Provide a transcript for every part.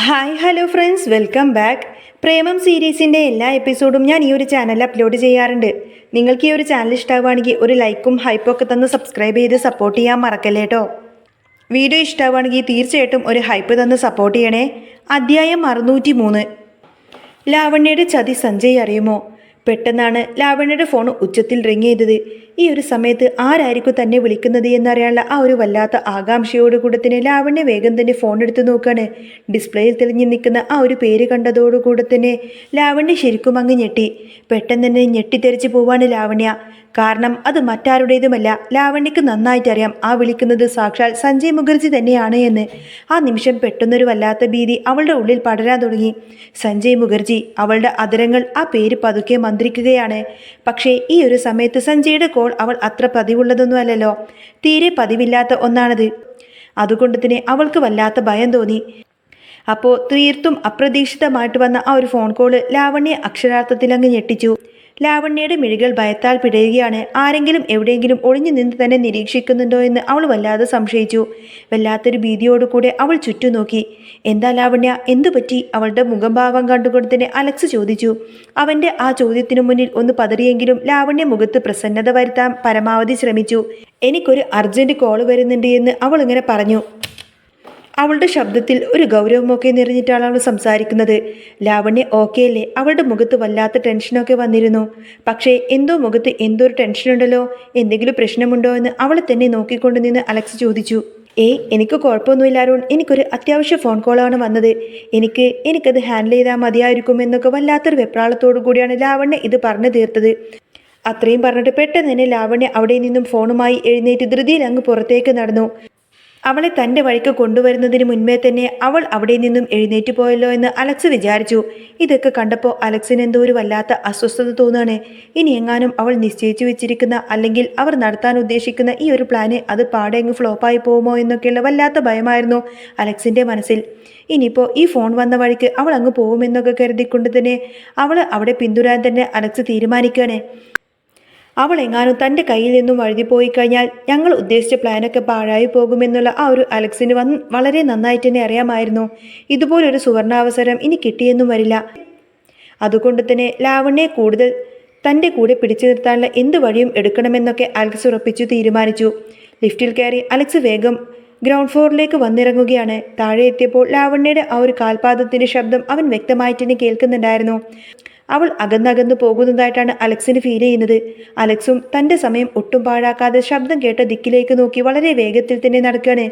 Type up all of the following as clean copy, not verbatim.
Hi hello friends, welcome back. Premam സീരീസിൻ്റെ എല്ലാ എപ്പിസോഡും ഞാൻ ഈ ഒരു ചാനലിൽ അപ്ലോഡ് ചെയ്യാറുണ്ട്. നിങ്ങൾക്ക് ഈ ഒരു ചാനൽ ഇഷ്ടമാവുകയാണെങ്കിൽ ഒരു ലൈക്കും ഹൈപ്പും ഒക്കെ തന്ന് സബ്സ്ക്രൈബ് ചെയ്ത് സപ്പോർട്ട് ചെയ്യാൻ മറക്കല്ലേ കേട്ടോ. വീഡിയോ ഇഷ്ടമാവുകയാണെങ്കിൽ തീർച്ചയായിട്ടും ഒരു ഹൈപ്പ് തന്ന് സപ്പോർട്ട് ചെയ്യണേ. അധ്യായം 603. ലാവണ്യയുടെ ചതി സഞ്ജയ് അറിയുമോ? പെട്ടെന്നാണ് ലാവണ്യയുടെ ഫോൺ ഉച്ചത്തിൽ റിങ് ചെയ്തത്. ഈ ഒരു സമയത്ത് ആരായിരിക്കും തന്നെ വിളിക്കുന്നത് എന്നറിയാനുള്ള ആ ഒരു വല്ലാത്ത ആകാംക്ഷയോടുകൂടെ തന്നെ ലാവണ്യ വേഗം തന്നെ ഫോൺ എടുത്ത് നോക്കുകയാണ്. ഡിസ്പ്ലേയിൽ തെളിഞ്ഞു നിൽക്കുന്ന ആ ഒരു പേര് കണ്ടതോടുകൂടെ തന്നെ ലാവണ്യ ശരിക്കും അങ്ങ് ഞെട്ടി. പെട്ടെന്ന് തന്നെ ഞെട്ടിത്തെറിച്ച് പോവാണ് ലാവണ്യ. കാരണം അത് മറ്റാരുടേതുമല്ല, ലാവണ്യക്ക് നന്നായിട്ടറിയാം ആ വിളിക്കുന്നത് സാക്ഷാൽ സഞ്ജയ് മുഖർജി തന്നെയാണ് എന്ന്. ആ നിമിഷം പെട്ടെന്നൊരു വല്ലാത്ത ഭീതി അവളുടെ ഉള്ളിൽ പടരാൻ തുടങ്ങി. സഞ്ജയ് മുഖർജി, അവളുടെ അധരങ്ങൾ ആ പേര് പതുക്കെ മന്ത്രിക്കുകയാണ്. പക്ഷേ ഈ ഒരു സമയത്ത് സഞ്ജയുടെ കോൾ അവൾ അത്ര പതിവുള്ളതൊന്നും അല്ലല്ലോ, തീരെ പതിവില്ലാത്ത ഒന്നാണത്. അതുകൊണ്ട് തന്നെ അവൾക്ക് വല്ലാത്ത ഭയം തോന്നി. അപ്പോൾ തീർത്തും അപ്രതീക്ഷിതമായിട്ട് വന്ന ആ ഒരു ഫോൺ കോള് ലാവണ്യെ അക്ഷരാർത്ഥത്തിൽ അങ്ങ് ഞെട്ടിച്ചു. ലാവണ്യയുടെ മിഴികൾ ഭയത്താൽ പിടയുകയാണ്. ആരെങ്കിലും എവിടെയെങ്കിലും ഒളിഞ്ഞു നിന്ന് തന്നെ നിരീക്ഷിക്കുന്നുണ്ടോ എന്ന് അവൾ വല്ലാതെ സംശയിച്ചു. വല്ലാത്തൊരു ഭീതിയോടുകൂടെ അവൾ ചുറ്റും നോക്കി. എന്താ ലാവണ്യ, എന്തു പറ്റി? അവളുടെ മുഖഭാവം കണ്ടുകൊണ്ട് തന്നെ അലക്സ് ചോദിച്ചു. അവൻ്റെ ആ ചോദ്യത്തിനു മുന്നിൽ ഒന്ന് പതറിയെങ്കിലും ലാവണ്യ മുഖത്ത് പ്രസന്നത വരുത്താൻ പരമാവധി ശ്രമിച്ചു. എനിക്കൊരു അർജന്റ് കോള് വരുന്നുണ്ട് എന്ന് അവൾ ഇങ്ങനെ പറഞ്ഞു. അവളുടെ ശബ്ദത്തിൽ ഒരു ഗൗരവമൊക്കെ നിറഞ്ഞിട്ടാണ് അവൾ സംസാരിക്കുന്നത്. ലാവണ്യ ഓക്കെ അല്ലേ? അവളുടെ മുഖത്ത് വല്ലാത്ത ടെൻഷനൊക്കെ വന്നിരുന്നു. പക്ഷേ എന്തോ മുഖത്ത് എന്തോ ഒരു ടെൻഷനുണ്ടല്ലോ, എന്തെങ്കിലും പ്രശ്നമുണ്ടോ എന്ന് അവളെ തന്നെ നോക്കിക്കൊണ്ട് നിന്ന് അലക്സ് ചോദിച്ചു. എനിക്ക് കുഴപ്പമൊന്നുമില്ല അരുൺ, എനിക്കൊരു അത്യാവശ്യ ഫോൺ കോളാണ് വന്നത്. എനിക്കത് ഹാൻഡിൽ ചെയ്താൽ മതിയായിരിക്കും എന്നൊക്കെ വല്ലാത്തൊരു വെപ്രാളത്തോടു കൂടിയാണ് ലാവണ്യ ഇത് പറഞ്ഞു തീർത്തത്. അത്രയും പറഞ്ഞിട്ട് പെട്ടെന്ന് തന്നെ ലാവണ്യ അവിടെ നിന്നും ഫോണുമായി എഴുന്നേറ്റ് ധൃതിയിൽ അങ്ങ് പുറത്തേക്ക് നടന്നു. അവളെ തൻ്റെ വഴിക്ക് കൊണ്ടുവരുന്നതിന് മുൻപേ തന്നെ അവൾ അവിടെ നിന്നും എഴുന്നേറ്റ് പോയല്ലോ എന്ന് അലക്സ് വിചാരിച്ചു. ഇതൊക്കെ കണ്ടപ്പോൾ അലക്സിന് എന്തോ ഒരു വല്ലാത്ത അസ്വസ്ഥത തോന്നുകയാണ്. ഇനി എങ്ങാനും അവൾ നിശ്ചയിച്ചു വെച്ചിരിക്കുന്ന അല്ലെങ്കിൽ അവർ നടത്താൻ ഉദ്ദേശിക്കുന്ന ഈ ഒരു പ്ലാന് അത് പാടെ അങ്ങ് ഫ്ലോപ്പായി പോകുമോ എന്നൊക്കെയുള്ള വല്ലാത്ത ഭയമായിരുന്നു അലക്സിൻ്റെ മനസ്സിൽ. ഇനിയിപ്പോൾ ഈ ഫോൺ വന്ന വഴിക്ക് അവൾ അങ്ങ് പോകുമെന്നൊക്കെ കരുതിക്കൊണ്ട് തന്നെ അവൾ അവിടെ പിന്തുടരാൻ തന്നെ അലക്സ് തീരുമാനിക്കുകയാണ്. അവൾ എങ്ങാനും തൻ്റെ കയ്യിൽ നിന്നും വഴുതിപ്പോയി കഴിഞ്ഞാൽ ഞങ്ങൾ ഉദ്ദേശിച്ച പ്ലാനൊക്കെ പാഴായി പോകുമെന്നുള്ള ആ ഒരു അലക്സിന് വളരെ നന്നായിട്ട് തന്നെ അറിയാമായിരുന്നു. ഇതുപോലൊരു സുവർണാവസരം ഇനി കിട്ടിയെന്നും വരില്ല. അതുകൊണ്ട് തന്നെ ലാവണ്യെ കൂടുതൽ തൻ്റെ കൂടെ പിടിച്ചു നിർത്താനുള്ള എന്ത് വഴിയും എടുക്കണമെന്നൊക്കെ അലക്സ് ഉറപ്പിച്ചു തീരുമാനിച്ചു. ലിഫ്റ്റിൽ കയറി അലക്സ് വേഗം ഗ്രൗണ്ട് ഫ്ലോറിലേക്ക് വന്നിറങ്ങുകയാണ്. താഴെ എത്തിയപ്പോൾ ലാവണ്യയുടെ ആ ഒരു കാൽപാദത്തിൻ്റെ ശബ്ദം അവൻ വ്യക്തമായിട്ട് തന്നെ കേൾക്കുന്നുണ്ടായിരുന്നു. അവൾ അകന്നകന്നു പോകുന്നതായിട്ടാണ് അലക്സിന് ഫീൽ ചെയ്യുന്നത്. അലക്സും തൻ്റെ സമയം ഒട്ടും പാഴാക്കാതെ ശബ്ദം കേട്ട ദിക്കിലേക്ക് നോക്കി വളരെ വേഗത്തിൽ തന്നെ നടക്കുകയാണ്.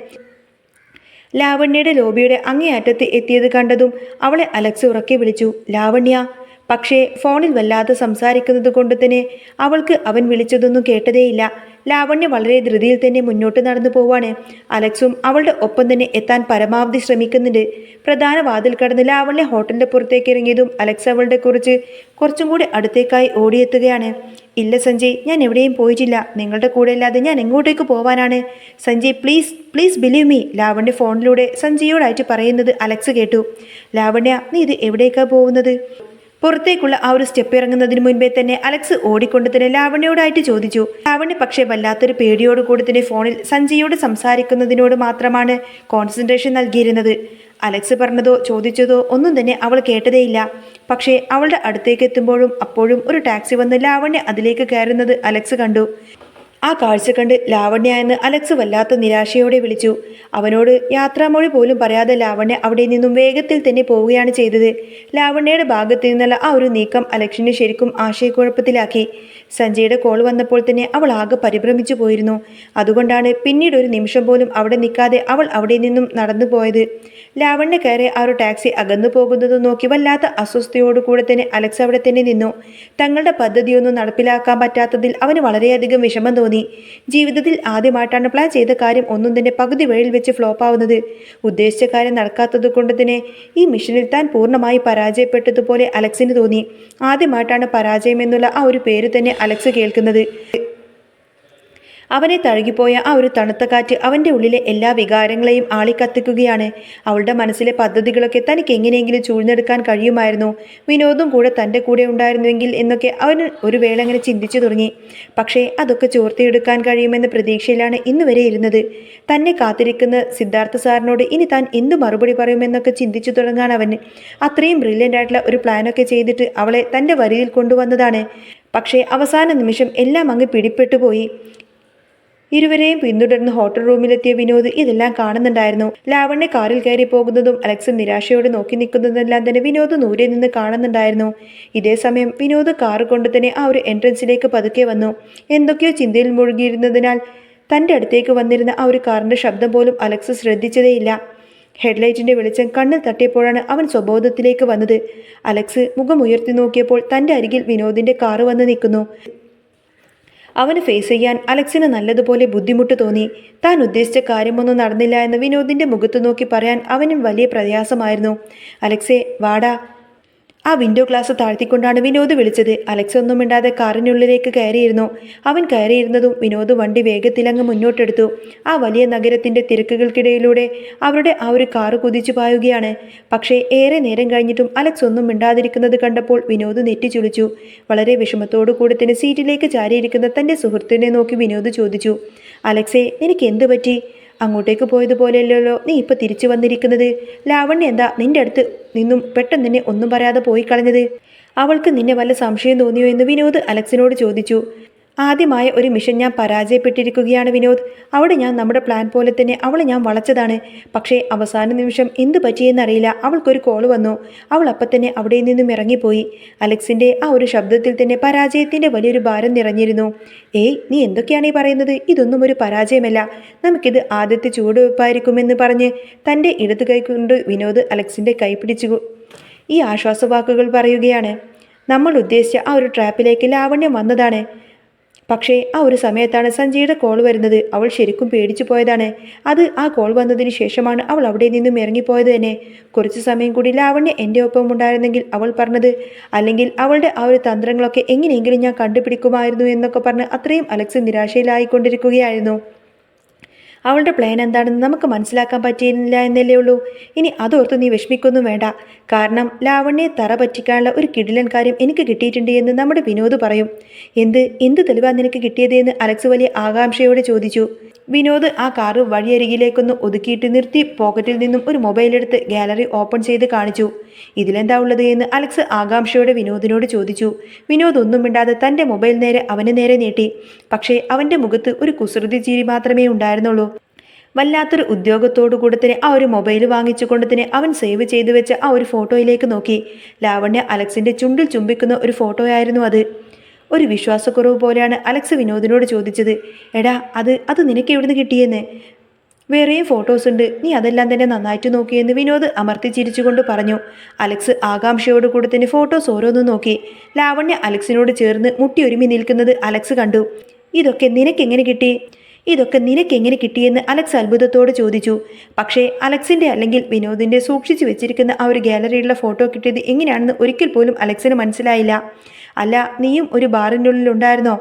ലാവണ്യയുടെ ലോബിയുടെ അങ്ങേയറ്റത്ത് എത്തിയത് കണ്ടതും അവളെ അലക്സ് ഉറക്കെ വിളിച്ചു, ലാവണ്യ. പക്ഷേ ഫോണിൽ വല്ലാതെ സംസാരിക്കുന്നത് കൊണ്ട് തന്നെ അവൾക്ക് അവൻ വിളിച്ചതൊന്നും കേട്ടതേയില്ല. ലാവണ്യ വളരെ ധൃതിയിൽ തന്നെ മുന്നോട്ട് നടന്നു പോവാണ്. അലക്സും അവളുടെ ഒപ്പം തന്നെ എത്താൻ പരമാവധി ശ്രമിക്കുന്നുണ്ട്. പ്രധാന വാതിൽ കടന്ന് ലാവണ്യ ഹോട്ടലിൻ്റെ പുറത്തേക്ക് ഇറങ്ങിയതും അലക്സ് അവളുടെ കുറച്ചും കൂടി അടുത്തേക്കായി ഓടിയെത്തുകയാണ്. ഇല്ല സഞ്ജയ്, ഞാൻ എവിടെയും പോയിട്ടില്ല. നിങ്ങളുടെ കൂടെ അല്ലാതെ ഞാൻ എങ്ങോട്ടേക്ക് പോവാനാണ്? Sanjay please please believe me, Lavanya ഫോണിലൂടെ സഞ്ജയോടായിട്ട് പറയുന്നത് അലക്സ് കേട്ടു. ലാവണ്യ, നീ ഇത് എവിടേക്കാണ് പോകുന്നത്? പുറത്തേക്കുള്ള ആ ഒരു സ്റ്റെപ്പ് ഇറങ്ങുന്നതിന് മുൻപേ തന്നെ അലക്സ് ഓടിക്കൊണ്ട് തന്നെ ലാവണ്യോടായിട്ട് ചോദിച്ചു. ലാവണ്യ പക്ഷേ വല്ലാത്തൊരു പേടിയോട് കൂടി തന്നെ ഫോണിൽ സഞ്ജയോട് സംസാരിക്കുന്നതിനോട് മാത്രമാണ് കോൺസെൻട്രേഷൻ നൽകിയിരുന്നത്. അലക്സ് പറഞ്ഞതോ ചോദിച്ചതോ ഒന്നും തന്നെ അവൾ കേട്ടതേയില്ല. പക്ഷേ അവളുടെ അടുത്തേക്ക് എത്തുമ്പോഴും അപ്പോഴും ഒരു ടാക്സി വന്ന് ലാവണ്യ അതിലേക്ക് കയറുന്നത് അലക്സ് കണ്ടു. ആ കാഴ്ച കണ്ട് ലാവണ്യ എന്ന് അലക്സ് വല്ലാത്ത നിരാശയോടെ വിളിച്ചു. അവനോട് യാത്രാമൊഴി പോലും പറയാതെ ലാവണ്യ അവിടെ നിന്നും വേഗത്തിൽ തന്നെ പോവുകയാണ് ചെയ്തത്. ലാവണ്യയുടെ ഭാഗത്ത് നിന്നുള്ള ആ ഒരു നീക്കം അലക്സിനെ ശരിക്കും ആശയക്കുഴപ്പത്തിലാക്കി. സഞ്ജയുടെ കോൾ വന്നപ്പോൾ തന്നെ അവൾ ആകെ പരിഭ്രമിച്ചു പോയിരുന്നു. അതുകൊണ്ടാണ് പിന്നീട് ഒരു നിമിഷം പോലും അവിടെ നിൽക്കാതെ അവൾ അവിടെ നിന്നും നടന്നു പോയത്. ലാവണ്യ കയറി ആ ഒരു ടാക്സി അകന്നു പോകുന്നത് നോക്കി വല്ലാത്ത അസ്വസ്ഥയോടുകൂടെ തന്നെ അലക്സ് അവിടെ തന്നെ നിന്നു. തങ്ങളുടെ പദ്ധതിയൊന്നും നടപ്പിലാക്കാൻ പറ്റാത്തതിൽ അവന് വളരെയധികം വിഷമം തോന്നി. ജീവിതത്തിൽ ആദ്യമായിട്ടാണ് പ്ലാൻ ചെയ്ത കാര്യം ഒന്നും തന്നെ പകുതി വഴിയിൽ വെച്ച് ഫ്ലോപ്പാവുന്നത്. ഉദ്ദേശിച്ച കാര്യം നടക്കാത്തത് കൊണ്ട് തന്നെ ഈ മിഷനിൽ താൻ പൂർണ്ണമായി പരാജയപ്പെട്ടതുപോലെ അലക്സിന് തോന്നി. ആദ്യമായിട്ടാണ് പരാജയം എന്നുള്ള ആ ഒരു പേര് തന്നെ അലക്സ് കേൾക്കുന്നത്. അവനെ തഴുകിപ്പോയ ആ ഒരു തണുത്ത കാറ്റ് അവൻ്റെ ഉള്ളിലെ എല്ലാ വികാരങ്ങളെയും ആളിക്കത്തിക്കുകയാണ്. അവളുടെ മനസ്സിലെ പദ്ധതികളൊക്കെ തനിക്ക് എങ്ങനെയെങ്കിലും ചൂഴ്ന്നെടുക്കാൻ കഴിയുമായിരുന്നു. വിനോദും കൂടെ തൻ്റെ കൂടെ ഉണ്ടായിരുന്നുവെങ്കിൽ എന്നൊക്കെ അവൻ ഒരു വേള അങ്ങനെ ചിന്തിച്ചു തുടങ്ങി. പക്ഷേ അതൊക്കെ ചോർത്തിയെടുക്കാൻ കഴിയുമെന്ന പ്രതീക്ഷയിലാണ് ഇന്നുവരെ ഇരുന്നത്. തന്നെ കാത്തിരിക്കുന്ന സിദ്ധാർത്ഥ സാറിനോട് ഇനി താൻ എന്ത് മറുപടി പറയുമെന്നൊക്കെ ചിന്തിച്ചു തുടങ്ങാൻ അവന്. അത്രയും ബ്രില്യൻ്റ് ആയിട്ടുള്ള ഒരു പ്ലാനൊക്കെ ചെയ്തിട്ട് അവളെ തൻ്റെ വരിയിൽ കൊണ്ടുവന്നതാണ്. പക്ഷേ അവസാന നിമിഷം എല്ലാം അങ്ങ് പിടിപ്പെട്ടു പോയി. ഇരുവരെയും പിന്തുടർന്ന് ഹോട്ടൽ റൂമിലെത്തിയ വിനോദ് ഇതെല്ലാം കാണുന്നുണ്ടായിരുന്നു. ലാവണ്യ കാറിൽ കയറി പോകുന്നതും അലക്സ് നിരാശയോടെ നോക്കി നിൽക്കുന്നതെല്ലാം തന്നെ വിനോദ് ദൂരെ നിന്ന് കാണുന്നുണ്ടായിരുന്നു. ഇതേ സമയം വിനോദ് കാറ് കൊണ്ട് തന്നെ ആ ഒരു എൻട്രൻസിലേക്ക് പതുക്കെ വന്നു. എന്തൊക്കെയോ ചിന്തയിൽ മുഴുകിയിരുന്നതിനാൽ തൻ്റെ അടുത്തേക്ക് വന്നിരുന്ന ആ ഒരു കാറിൻ്റെ ശബ്ദം പോലും അലക്സ് ശ്രദ്ധിച്ചതേയില്ല. ഹെഡ്ലൈറ്റിൻ്റെ വെളിച്ചം കണ്ണിൽ തട്ടിയപ്പോഴാണ് അവൻ സ്വബോധത്തിലേക്ക് വന്നത്. അലക്സ് മുഖം ഉയർത്തി നോക്കിയപ്പോൾ തൻ്റെ അരികിൽ വിനോദിൻ്റെ കാറ് വന്ന് നിൽക്കുന്നു. അവന് ഫേസ് ചെയ്യാൻ അലക്സിന് നല്ലതുപോലെ ബുദ്ധിമുട്ട് തോന്നി. താൻ ഉദ്ദേശിച്ച കാര്യമൊന്നും നടന്നില്ല എന്ന് വിനോദിൻ്റെ മുഖത്ത് നോക്കി പറയാൻ അവനും വലിയ പ്രയാസമായിരുന്നു. അലക്സേ വാടാ. ആ വിൻഡോ ഗ്ലാസ് താഴ്ത്തിക്കൊണ്ടാണ് വിനോദ് വിളിച്ചത്. അലക്സ് ഒന്നും മിണ്ടാതെ കാറിനുള്ളിലേക്ക് കയറിയിരുന്നു. അവൻ കയറിയിരുന്നതും വിനോദ് വണ്ടി വേഗത്തിലങ്ങ് മുന്നോട്ടെടുത്തു. ആ വലിയ നഗരത്തിൻ്റെ തിരക്കുകൾക്കിടയിലൂടെ അവരുടെ ആ ഒരു കാറ് കുതിച്ചു പായുകയാണ്. പക്ഷേ ഏറെ നേരം കഴിഞ്ഞിട്ടും അലക്സ് ഒന്നും മിണ്ടാതിരിക്കുന്നത് കണ്ടപ്പോൾ വിനോദ് നെറ്റിച്ചുളിച്ചു. വളരെ വിഷമത്തോടു കൂടി തന്നെ സീറ്റിലേക്ക് ചാരിയിരിക്കുന്ന തൻ്റെ സുഹൃത്തിനെ നോക്കി വിനോദ് ചോദിച്ചു, അലക്സേ നിനക്ക് എന്ത് പറ്റി? അങ്ങോട്ടേക്ക് പോയതുപോലെയല്ലോ നീ ഇപ്പോൾ തിരിച്ചു വന്നിരിക്കുന്നത്. ലാവണ്യ എന്താ നിന്റെ അടുത്ത് നിന്നും പെട്ടെന്ന് തന്നെ ഒന്നും പറയാതെ പോയി കളഞ്ഞത്? അവൾക്ക് നിന്നെ വല്ല സംശയം തോന്നിയോ എന്ന് വിനോദ് അലക്സിനോട് ചോദിച്ചു. ആദ്യമായ ഒരു മിഷൻ ഞാൻ പരാജയപ്പെട്ടിരിക്കുകയാണ് വിനോദ്. അവിടെ ഞാൻ നമ്മുടെ പ്ലാൻ പോലെ തന്നെ അവളെ ഞാൻ വളച്ചതാണ്. പക്ഷേ അവസാന നിമിഷം എന്ത് പറ്റിയെന്നറിയില്ല, അവൾക്കൊരു കോൾ വന്നു. അവൾ അപ്പം തന്നെ അവിടെ നിന്നും ഇറങ്ങിപ്പോയി. അലക്സിൻ്റെ ആ ഒരു ശബ്ദത്തിൽ തന്നെ പരാജയത്തിൻ്റെ വലിയൊരു ഭാരം നിറഞ്ഞിരുന്നു. ഏയ് നീ എന്തൊക്കെയാണ് ഈ പറയുന്നത്? ഇതൊന്നും ഒരു പരാജയമല്ല. നമുക്കിത് ആദ്യത്തെ ചുവടുവെപ്പായിരിക്കുമെന്ന് പറഞ്ഞ് തൻ്റെ ഇടത് കൈ കൊണ്ട് വിനോദ് അലക്സിൻ്റെ കൈ പിടിച്ചു ഈ ആശ്വാസവാക്കുകൾ പറയുകയാണ്. നമ്മൾ ഉദ്ദേശിച്ച ആ ഒരു ട്രാപ്പിലേക്ക് ലാവണ്യം വന്നതാണ്. പക്ഷേ ആ ഒരു സമയത്താണ് സഞ്ജയുടെ കോൾ വരുന്നത്. അവൾ ശരിക്കും പേടിച്ചു പോയതാണ്. ആ കോൾ വന്നതിന് ശേഷമാണ് അവൾ അവിടെ നിന്നും ഇറങ്ങിപ്പോയത് തന്നെ. കുറച്ച് സമയം കൂടി ലാവണ്യ എൻ്റെ ഒപ്പം ഉണ്ടായിരുന്നെങ്കിൽ അവൾ പറഞ്ഞത്, അല്ലെങ്കിൽ അവളുടെ ആ ഒരു തന്ത്രങ്ങളൊക്കെ എങ്ങനെയെങ്കിലും ഞാൻ കണ്ടുപിടിക്കുമായിരുന്നു എന്നൊക്കെ പറഞ്ഞ് അത്രയും അലക്സ് നിരാശയിലായിക്കൊണ്ടിരിക്കുകയായിരുന്നു. അവളുടെ പ്ലാൻ എന്താണെന്ന് നമുക്ക് മനസ്സിലാക്കാൻ പറ്റിയില്ല എന്നല്ലേ ഉള്ളൂ. ഇനി അതോർത്ത് നീ വിഷമിക്കൊന്നും വേണ്ട. കാരണം ലാവണ്യെ തറ പറ്റിക്കാനുള്ള ഒരു കിടിലൻ കാര്യം എനിക്ക് കിട്ടിയിട്ടുണ്ട് എന്ന് നമ്മുടെ വിനോദ് പറയും. എന്ത് തെളിവാ നിനക്ക് കിട്ടിയത് എന്ന് അലക്സ് വലിയ ആകാംക്ഷയോടെ ചോദിച്ചു. വിനോദ് ആ കാറ് വഴിയരികിലേക്കൊന്ന് ഒതുക്കിയിട്ട് നിർത്തി പോക്കറ്റിൽ നിന്നും ഒരു മൊബൈൽ എടുത്ത് ഗാലറി ഓപ്പൺ ചെയ്ത് കാണിച്ചു. ഇതിലെന്താ ഉള്ളത് എന്ന് അലക്സ് ആകാംക്ഷയോടെ വിനോദിനോട് ചോദിച്ചു. വിനോദ് ഒന്നും മിണ്ടാതെ തൻ്റെ മൊബൈൽ അവന് നേരെ നീട്ടി. പക്ഷേ അവൻ്റെ മുഖത്ത് ഒരു കുസൃതി ചിരി മാത്രമേ ഉണ്ടായിരുന്നുള്ളൂ. വല്ലാത്തൊരു ഉദ്യോഗത്തോടു കൂടെ തന്നെ ആ ഒരു മൊബൈൽ വാങ്ങിച്ചുകൊണ്ട് തന്നെ അവൻ സേവ് ചെയ്തു വെച്ച ആ ഒരു ഫോട്ടോയിലേക്ക് നോക്കി. ലാവണ്യ അലക്സിൻ്റെ ചുണ്ടിൽ ചുംബിക്കുന്ന ഒരു ഫോട്ടോയായിരുന്നു അത്. ഒരു വിശ്വാസക്കുറവ് പോലെയാണ് അലക്സ് വിനോദിനോട് ചോദിച്ചത്. എടാ അത് നിനക്ക് എവിടുന്ന് കിട്ടിയെന്ന്? വേറെയും ഫോട്ടോസ് ഉണ്ട്, നീ അതെല്ലാം തന്നെ നന്നായിട്ട് നോക്കിയെന്ന് വിനോദ് അമർത്തി ചിരിച്ചുകൊണ്ട് പറഞ്ഞു. അലക്സ് ആകാംക്ഷയോട് കൂടെ തന്നെ ഫോട്ടോസ് ഓരോന്നും നോക്കി. ലാവണ്യ അലക്സിനോട് ചേർന്ന് മുട്ടിയൊരുമി നിൽക്കുന്നത് അലക്സ് കണ്ടു. ഇതൊക്കെ നിനക്കെങ്ങനെ കിട്ടിയെന്ന് അലക്സ് അത്ഭുതത്തോട് ചോദിച്ചു. പക്ഷേ അലക്സിൻ്റെ അല്ലെങ്കിൽ വിനോദിൻ്റെ സൂക്ഷിച്ചു വെച്ചിരിക്കുന്ന ആ ഒരു ഗാലറിയിലുള്ള ഫോട്ടോ കിട്ടിയത് എങ്ങനെയാണെന്ന് ഒരിക്കൽ പോലും അലക്സിന് മനസ്സിലായില്ല. അല്ല, നീയും ഒരു ബാറിൻ്റെ ഉള്ളിലുണ്ടായിരുന്നോ?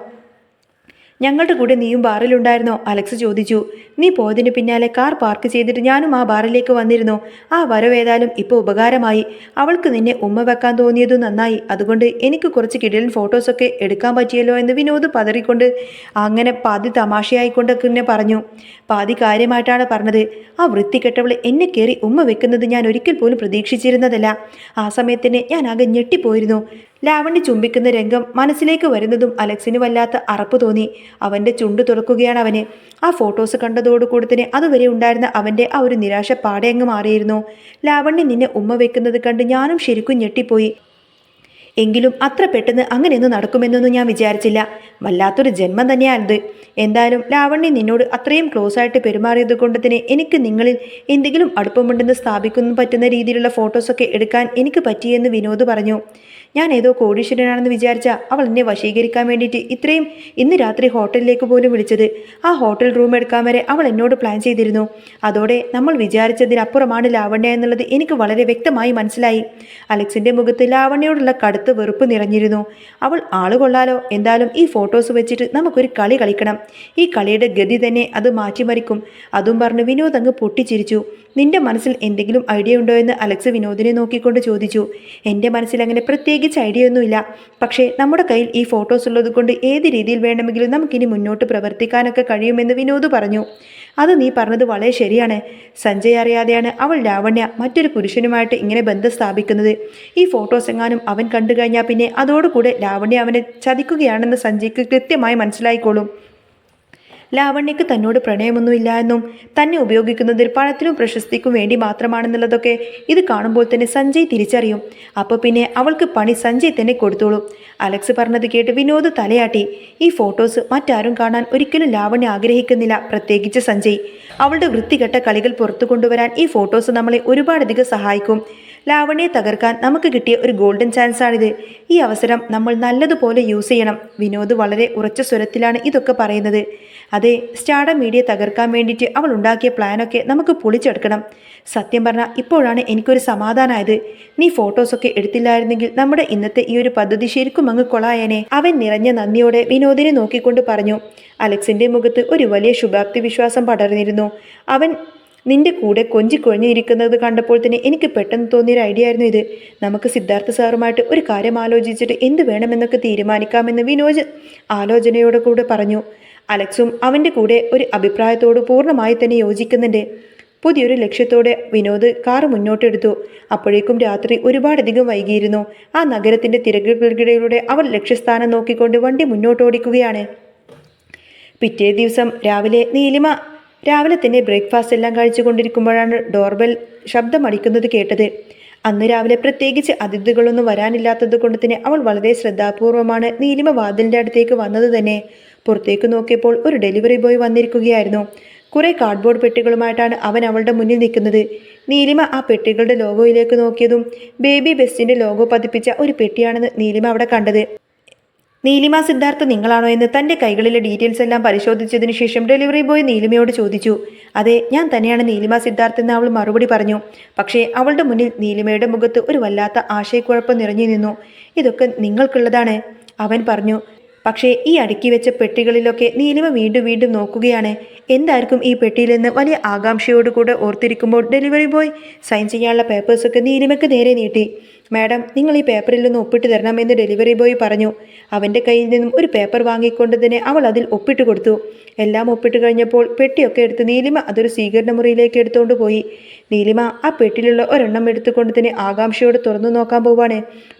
ഞങ്ങളുടെ കൂടെ നീയും ബാറിലുണ്ടായിരുന്നോ? അലക്സ് ചോദിച്ചു. നീ പോയതിന് പിന്നാലെ കാർ പാർക്ക് ചെയ്തിട്ട് ഞാനും ആ ബാറിലേക്ക് വന്നിരുന്നു. ആ വരവേതായാലും ഇപ്പോൾ ഉപകാരമായി. അവൾക്ക് നിന്നെ ഉമ്മ വെക്കാൻ തോന്നിയതും നന്നായി. അതുകൊണ്ട് എനിക്ക് കുറച്ച് കിടിലൻ ഫോട്ടോസൊക്കെ എടുക്കാൻ പറ്റിയല്ലോ എന്ന് വിനോദ് പതറിക്കൊണ്ട് അങ്ങനെ പാതി തമാശയായിക്കൊണ്ടൊക്കെ തന്നെ പറഞ്ഞു. പാതി കാര്യമായിട്ടാണ് പറഞ്ഞത്. ആ വൃത്തികെട്ടവളെ എന്നെ കയറി ഉമ്മ വെക്കുന്നത് ഞാൻ ഒരിക്കൽ പോലും പ്രതീക്ഷിച്ചിരുന്നതല്ല. ആ സമയത്തന്നെ ഞാൻ ആകെ ഞെട്ടിപ്പോയിരുന്നു. ലാവണ്യ ചുംബിക്കുന്ന രംഗം മനസ്സിലേക്ക് വരുന്നതും അലക്സിന് വല്ലാത്ത അറപ്പ് തോന്നി. അവൻ്റെ ചുണ്ട് തുറക്കുകയാണ് അവന്. ആ ഫോട്ടോസ് കണ്ടതോടുകൂടി തന്നെ അതുവരെ ഉണ്ടായിരുന്ന അവൻ്റെ ആ ഒരു നിരാശ പാടെ അങ്ങ് മാറിയിരുന്നു. ലാവണ്യ നിന്നെ ഉമ്മ വെക്കുന്നത് കണ്ട് ഞാനും ശരിക്കും ഞെട്ടിപ്പോയി. എങ്കിലും അത്ര പെട്ടെന്ന് അങ്ങനെയൊന്നും നടക്കുമെന്നൊന്നും ഞാൻ വിചാരിച്ചില്ല. വല്ലാത്തൊരു ജന്മം തന്നെയാണിത്. എന്തായാലും ലാവണ്യ നിന്നോട് അത്രയും ക്ലോസ് ആയിട്ട് പെരുമാറിയത് കൊണ്ട് തന്നെ എനിക്ക് നിങ്ങളിൽ എന്തെങ്കിലും അടുപ്പമുണ്ടെന്ന് സ്ഥാപിക്കുന്ന പറ്റുന്ന രീതിയിലുള്ള ഫോട്ടോസൊക്കെ എടുക്കാൻ എനിക്ക് പറ്റിയെന്ന് വിനോദ് പറഞ്ഞു. ഞാൻ ഏതോ കോടീശ്വരനാണെന്ന് വിചാരിച്ച അവൾ എന്നെ വശീകരിക്കാൻ വേണ്ടിയിട്ട് ഇന്ന് രാത്രി ഹോട്ടലിലേക്ക് പോലും വിളിച്ചത്. ആ ഹോട്ടൽ റൂം എടുക്കാൻ വരെ അവൾ എന്നോട് പ്ലാൻ ചെയ്തിരുന്നു. അതോടെ നമ്മൾ വിചാരിച്ചതിനപ്പുറമാണ് ലാവണ്യ എന്നുള്ളത് എനിക്ക് വളരെ വ്യക്തമായി മനസ്സിലായി. അലക്സിൻ്റെ മുഖത്ത് ലാവണ്യയോടുള്ള കടുത്ത മുഖത്ത് വെറുപ്പ് നിറഞ്ഞിരുന്നു. അവൾ ആള് കൊള്ളാലോ, എന്തായാലും ഈ ഫോട്ടോസ് വെച്ചിട്ട് നമുക്കൊരു കളി കളിക്കണം. ഈ കളിയുടെ ഗതി തന്നെ അത് മാറ്റിമറിക്കും. അതും പറഞ്ഞ് വിനോദ് അങ്ങ് പൊട്ടിച്ചിരിച്ചു. നിന്റെ മനസ്സിൽ എന്തെങ്കിലും ഐഡിയ ഉണ്ടോ എന്ന് അലക്സ് വിനോദിനെ നോക്കിക്കൊണ്ട് ചോദിച്ചു. എൻ്റെ മനസ്സിൽ അങ്ങനെ പ്രത്യേകിച്ച് ഐഡിയ ഒന്നുമില്ല. പക്ഷേ നമ്മുടെ കയ്യിൽ ഈ ഫോട്ടോസ് ഉള്ളത് കൊണ്ട് ഏത് രീതിയിൽ വേണമെങ്കിലും നമുക്കിനി മുന്നോട്ട് പ്രവർത്തിക്കാനൊക്കെ കഴിയുമെന്ന് വിനോദ് പറഞ്ഞു. അത് നീ പറഞ്ഞത് വളരെ ശരിയാണ്. സഞ്ജയ് അറിയാതെയാണ് അവൾ ലാവണ്യ മറ്റൊരു പുരുഷനുമായിട്ട് ഇങ്ങനെ ബന്ധം സ്ഥാപിക്കുന്നത്. ഈ ഫോട്ടോസ് എങ്ങാനും അവൻ കണ്ടു കഴിഞ്ഞാൽ പിന്നെ അതോടുകൂടെ ലാവണ്യ അവനെ ചതിക്കുകയാണെന്ന് സഞ്ജയ്ക്ക് കൃത്യമായി മനസ്സിലായിക്കോളും. ലാവണ്യക്ക് തന്നോട് പ്രണയമൊന്നുമില്ല എന്നും തന്നെ ഉപയോഗിക്കുന്നതിൽ പണത്തിനും പ്രശസ്തിക്കും വേണ്ടി മാത്രമാണെന്നുള്ളതൊക്കെ ഇത് കാണുമ്പോൾ തന്നെ സഞ്ജയ് തിരിച്ചറിയും. അപ്പോൾ പിന്നെ അവൾക്ക് പണി സഞ്ജയ് തന്നെ കൊടുത്തോളും. അലക്സ് പറഞ്ഞത് കേട്ട് വിനോദ് തലയാട്ടി. ഈ ഫോട്ടോസ് മറ്റാരും കാണാൻ ഒരിക്കലും ലാവണ്യ ആഗ്രഹിക്കുന്നില്ല, പ്രത്യേകിച്ച് സഞ്ജയ്. അവളുടെ വൃത്തികെട്ട കളികൾ പുറത്തു കൊണ്ടുവരാൻ ഈ ഫോട്ടോസ് നമ്മളെ ഒരുപാടധികം സഹായിക്കും. ലാവണ്യെ തകർക്കാൻ നമുക്ക് കിട്ടിയ ഒരു ഗോൾഡൻ ചാൻസാണിത്. ഈ അവസരം നമ്മൾ നല്ലതുപോലെ യൂസ് ചെയ്യണം. വിനോദ് വളരെ ഉറച്ച സ്വരത്തിലാണ് ഇതൊക്കെ പറയുന്നത്. അതെ, സ്റ്റാർഡം മീഡിയ തകർക്കാൻ വേണ്ടിയിട്ട് അവൾ ഉണ്ടാക്കിയ പ്ലാനൊക്കെ നമുക്ക് പൊളിച്ചെടുക്കണം. സത്യം പറഞ്ഞാൽ ഇപ്പോഴാണ് എനിക്കൊരു സമാധാനമായത്. നീ ഫോട്ടോസൊക്കെ എടുത്തില്ലായിരുന്നെങ്കിൽ നമ്മുടെ ഇന്നത്തെ ഈ ഒരു പദ്ധതി ശരിക്കും അങ്ങ് കൊളായനെ. അവൻ നിറഞ്ഞ നന്ദിയോടെ വിനോദിനെ നോക്കിക്കൊണ്ട് പറഞ്ഞു. അലക്സിന്റെ മുഖത്ത് ഒരു വലിയ ശുഭാപ്തി വിശ്വാസം പടർന്നിരുന്നു. അവൻ നിന്റെ കൂടെ കൊഞ്ചിക്കൊഴിഞ്ഞിരിക്കുന്നത് കണ്ടപ്പോൾ തന്നെ എനിക്ക് പെട്ടെന്ന് തോന്നിയൊരു ഐഡിയ ആയിരുന്നു ഇത്. നമുക്ക് സിദ്ധാർത്ഥ സാറുമായിട്ട് ഒരു കാര്യം ആലോചിച്ചിട്ട് എന്ത് വേണമെന്നൊക്കെ തീരുമാനിക്കാമെന്ന് വിനോദ് ആലോചനയോടെ കൂടെ പറഞ്ഞു. അലക്സും അവൻ്റെ കൂടെ ഒരു അഭിപ്രായത്തോട് പൂർണ്ണമായി തന്നെ യോജിക്കുന്നുണ്ട്. പുതിയൊരു ലക്ഷ്യത്തോടെ വിനോദ് കാറ് മുന്നോട്ടെടുത്തു. അപ്പോഴേക്കും രാത്രി ഒരുപാടധികം വൈകിയിരുന്നു. ആ നഗരത്തിൻ്റെ തിരക്കുകൾക്കിടയിലൂടെ അവർ ലക്ഷ്യസ്ഥാനം നോക്കിക്കൊണ്ട് വണ്ടി മുന്നോട്ടോടിക്കുകയാണ്. പിറ്റേ ദിവസം രാവിലെ തന്നെ ബ്രേക്ക്ഫാസ്റ്റ് എല്ലാം കഴിച്ചുകൊണ്ടിരിക്കുമ്പോഴാണ് ഡോർബെൽ ശബ്ദമടിക്കുന്നത് കേട്ടത്. അന്ന് രാവിലെ പ്രത്യേകിച്ച് അതിഥികളൊന്നും വരാനില്ലാത്തത് കൊണ്ട് തന്നെ അവൾ വളരെ ശ്രദ്ധാപൂർവമാണ് നീലിമ വാതിലിൻ്റെ അടുത്തേക്ക് വന്നത് തന്നെ. പുറത്തേക്ക് നോക്കിയപ്പോൾ ഒരു ഡെലിവറി ബോയ് വന്നിരിക്കുകയായിരുന്നു. കുറേ കാർഡ്ബോർഡ് പെട്ടികളുമായിട്ടാണ് അവൻ അവളുടെ മുന്നിൽ നിൽക്കുന്നത്. നീലിമ ആ പെട്ടികളുടെ ലോഗോയിലേക്ക് നോക്കിയതും ബേബി ബെസ്റ്റിൻ്റെ ലോഗോ പതിപ്പിച്ച ഒരു പെട്ടിയാണെന്ന് നീലിമ അവിടെ കണ്ടത്. നീലിമ സിദ്ധാർത്ഥ നിങ്ങളാണോ എന്ന് തൻ്റെ കൈകളിലെ ഡീറ്റെയിൽസ് എല്ലാം പരിശോധിച്ചതിന് ശേഷം ഡെലിവറി ബോയ് നീലിമയോട് ചോദിച്ചു. അതെ, ഞാൻ തന്നെയാണ് നീലിമ സിദ്ധാർത്ഥ എന്ന് അവൾ മറുപടി പറഞ്ഞു. പക്ഷേ അവളുടെ മുന്നിൽ നീലിമയുടെ മുഖത്ത് ഒരു വല്ലാത്ത ആശയക്കുഴപ്പം നിറഞ്ഞു നിന്നു. ഇതൊക്കെ നിങ്ങൾക്കുള്ളതാണ്, അവൻ പറഞ്ഞു. പക്ഷേ ഈ അടുക്കി വെച്ച പെട്ടികളിലൊക്കെ നീലിമ വീണ്ടും വീണ്ടും നോക്കുകയാണ്. എന്തായിരിക്കും ഈ പെട്ടിയിലെന്ന് വലിയ ആകാംക്ഷയോടുകൂടെ ഓർത്തിരിക്കുമ്പോൾ ഡെലിവറി ബോയ് സൈൻ ചെയ്യാനുള്ള പേപ്പേഴ്സൊക്കെ നീലിമയ്ക്ക് നേരെ നീട്ടി. മാഡം, നിങ്ങൾ ഈ പേപ്പറിലൊന്ന് ഒപ്പിട്ട് തരണം എന്ന് ഡെലിവറി ബോയ് പറഞ്ഞു. അവൻ്റെ കയ്യിൽ നിന്നും ഒരു പേപ്പർ വാങ്ങിക്കൊണ്ട് തന്നെ അവൾ അതിൽ ഒപ്പിട്ട് കൊടുത്തു. എല്ലാം ഒപ്പിട്ട് കഴിഞ്ഞപ്പോൾ പെട്ടിയൊക്കെ എടുത്ത് നീലിമ അതൊരു സ്വീകരണ മുറിയിലേക്ക് എടുത്തുകൊണ്ട് പോയി. നീലിമ ആ പെട്ടിയിലുള്ള ഒരെണ്ണം എടുത്തുകൊണ്ട് തന്നെ ആകാംക്ഷയോടെ തുറന്നു നോക്കാൻ പോവാണ്.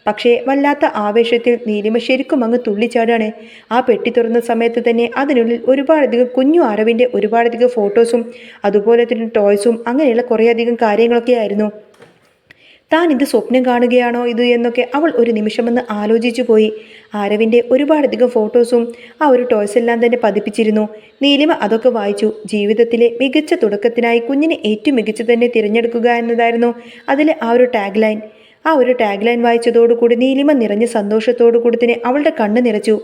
പക്ഷേ വല്ലാത്ത ആവേശത്തിൽ നീലിമ ശരിക്കും അങ്ങ് തുള്ളിച്ചാടാണ്. ആ പെട്ടി തുറന്ന സമയത്ത് തന്നെ അതിനുള്ളിൽ ഒരുപാടധികം കുഞ്ഞു അരവിൻ്റെ ഒരുപാടധികം ഫോട്ടോസും അതുപോലെ തന്നെ ടോയ്സും അങ്ങനെയുള്ള കുറേയധികം കാര്യങ്ങളൊക്കെ ആയിരുന്നു. താൻ ഇത് സ്വപ്നം കാണുകയാണോ ഇത് എന്നൊക്കെ അവൾ ഒരു നിമിഷമെന്ന് ആലോചിച്ചു പോയി. ആരവിൻ്റെ ഒരുപാടധികം ഫോട്ടോസും ആ ഒരു ടോയ്സ് എല്ലാം തന്നെ പതിപ്പിച്ചിരുന്നു. നീലിമ അതൊക്കെ വായിച്ചു. ജീവിതത്തിലെ മികച്ച തുടക്കത്തിനായി കുഞ്ഞിനെ ഏറ്റവും മികച്ച തന്നെ തിരഞ്ഞെടുക്കുക എന്നതായിരുന്നു അതിലെ ആ ഒരു ടാഗ് ലൈൻ. ആ ഒരു ടാഗ് ലൈൻ വായിച്ചതോടുകൂടി നീലിമ നിറഞ്ഞ സന്തോഷത്തോടു കൂടി തന്നെ അവളുടെ കണ്ണ് നിറച്ചു.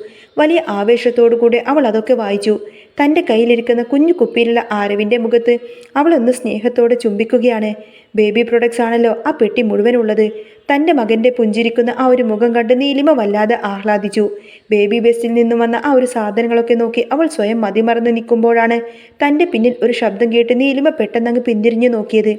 വലിയ ആവേശത്തോടു കൂടി അവൾ അതൊക്കെ വായിച്ചു. തൻ്റെ കയ്യിലിരിക്കുന്ന കുഞ്ഞു കുപ്പിയിലുള്ള ആരവിൻ്റെ മുഖത്ത് അവളൊന്ന് സ്നേഹത്തോടെ ചുംബിക്കുകയാണ്. ബേബി പ്രൊഡക്ട്സ് ആണല്ലോ ആ പെട്ടി മുഴുവനുള്ളത്. തൻ്റെ മകൻ്റെ പുഞ്ചിരിക്കുന്ന ആ ഒരു മുഖം കണ്ട് നീലിമ വല്ലാതെ ആഹ്ലാദിച്ചു. ബേബി ബെസ്റ്റിൽ നിന്നും വന്ന ആ ഒരു സാധനങ്ങളൊക്കെ നോക്കി അവൾ സ്വയം മതിമറന്ന് നിൽക്കുമ്പോഴാണ് തൻ്റെ പിന്നിൽ ഒരു ശബ്ദം കേട്ട് നീലിമ പെട്ടെന്നങ്ങ് പിന്തിരിഞ്ഞു നോക്കിയത്.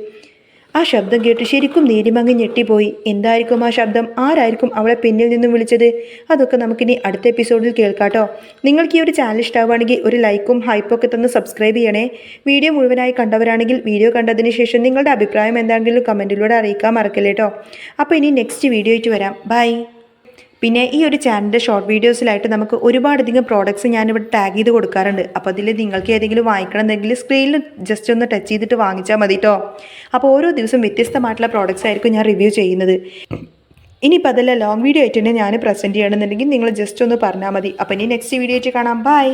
ആ ശബ്ദം കേട്ട് ശരിക്കും നീലിമ അങ്ങ് ഞെട്ടിപ്പോയി. എന്തായിരിക്കും ആ ശബ്ദം? ആരായിരിക്കും അവളെ പിന്നിൽ നിന്നും വിളിച്ചത്? അതൊക്കെ നമുക്കിനി അടുത്ത എപ്പിസോഡിൽ കേൾക്കാട്ടോ. നിങ്ങൾക്ക് ഈ ഒരു ചാനൽ ഇഷ്ടമാവുകയാണെങ്കിൽ ഒരു ലൈക്കും ഹൈപ്പൊക്കെ തന്ന് സബ്സ്ക്രൈബ് ചെയ്യണേ. വീഡിയോ മുഴുവനായി കണ്ടവരാണെങ്കിൽ വീഡിയോ കണ്ടതിന് ശേഷം നിങ്ങളുടെ അഭിപ്രായം എന്താണെങ്കിലും കമൻറ്റിലൂടെ അറിയിക്കാൻ മറക്കല്ലേട്ടോ. അപ്പോൾ ഇനി നെക്സ്റ്റ് വീഡിയോ ആയിട്ട് വരാം. ബൈ. പിന്നെ ഈ ഒരു ചാനലിൻ്റെ ഷോർട്ട് വീഡിയോസിലായിട്ട് നമുക്ക് ഒരുപാടധികം പ്രോഡക്റ്റ്സ് ഞാനിവിടെ ടാഗ് ചെയ്ത് കൊടുക്കാറുണ്ട്. അപ്പോൾ അതിൽ നിങ്ങൾക്ക് ഏതെങ്കിലും വാങ്ങിക്കണമെന്നെങ്കിൽ സ്ക്രീനിൽ ജസ്റ്റ് ഒന്ന് ടച്ച് ചെയ്തിട്ട് വാങ്ങിച്ചാൽ മതി കേട്ടോ. അപ്പോൾ ഓരോ ദിവസം വ്യത്യസ്തമായിട്ടുള്ള പ്രോഡക്റ്റ്സ് ആയിരിക്കും ഞാൻ റിവ്യൂ ചെയ്യുന്നത്. ഇനിയിപ്പോൾ അതെല്ലാം ലോങ് വീഡിയോ ആയിട്ട് തന്നെ ഞാൻ പ്രസൻറ്റ് ചെയ്യണമെന്നുണ്ടെങ്കിൽ നിങ്ങൾ ജസ്റ്റ് ഒന്ന് പറഞ്ഞാൽ മതി. അപ്പോൾ ഇനി നെക്സ്റ്റ് വീഡിയോ ആയിട്ട് കാണാം. ബൈ.